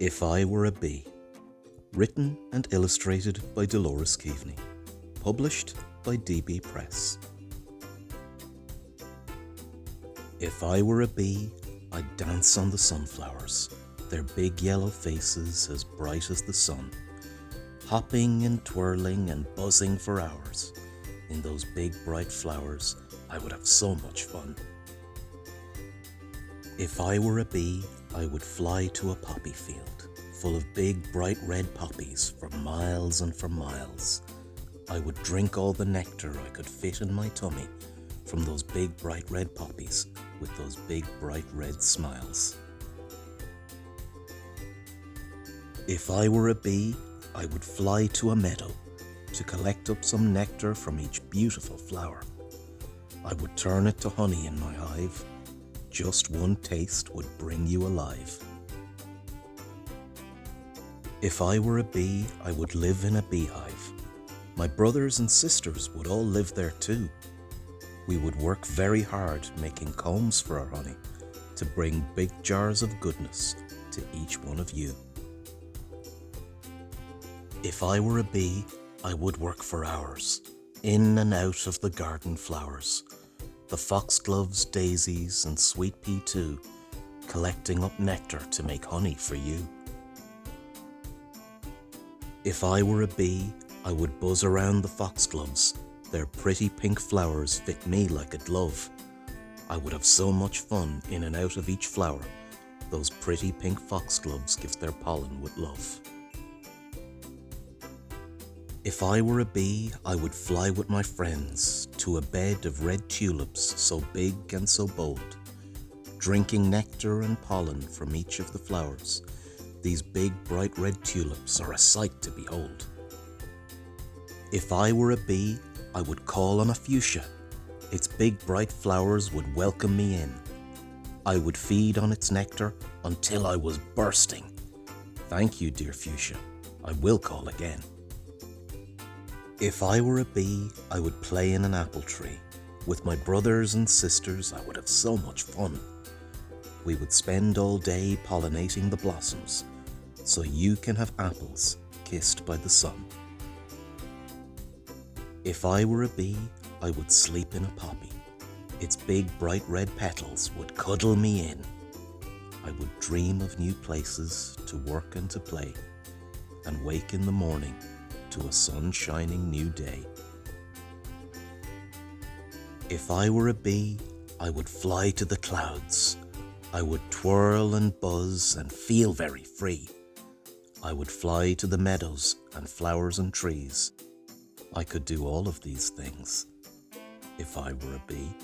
If I Were a Bee, written and illustrated by Dolores Keaveney, published by DB Press. If I were a bee, I'd dance on the sunflowers, their big yellow faces as bright as the sun, hopping and twirling and buzzing for hours. In those big bright flowers, I would have so much fun. If I were a bee, I would fly to a poppy field, full of big bright red poppies for miles and for miles. I would drink all the nectar I could fit in my tummy from those big bright red poppies with those big bright red smiles. If I were a bee, I would fly to a meadow to collect up some nectar from each beautiful flower. I would turn it to honey in my hive. Just one taste would bring you alive. If I were a bee, I would live in a beehive. My brothers and sisters would all live there too. We would work very hard making combs for our honey to bring big jars of goodness to each one of you. If I were a bee, I would work for hours, in and out of the garden flowers, the foxgloves, daisies, and sweet pea too, collecting up nectar to make honey for you. If I were a bee, I would buzz around the foxgloves. Their pretty pink flowers fit me like a glove. I would have so much fun in and out of each flower. Those pretty pink foxgloves give their pollen with love. If I were a bee, I would fly with my friends to a bed of red tulips so big and so bold, drinking nectar and pollen from each of the flowers. These big bright red tulips are a sight to behold. If I were a bee, I would call on a fuchsia. Its big bright flowers would welcome me in. I would feed on its nectar until I was bursting. Thank you, dear fuchsia. I will call again. If I were a bee, I would play in an apple tree. With my brothers and sisters, I would have so much fun. We would spend all day pollinating the blossoms, so you can have apples kissed by the sun. If I were a bee, I would sleep in a poppy. Its big bright red petals would cuddle me in. I would dream of new places to work and to play, and wake in the morning to a sun-shining new day. If I were a bee, I would fly to the clouds. I would twirl and buzz and feel very free. I would fly to the meadows and flowers and trees. I could do all of these things if I were a bee.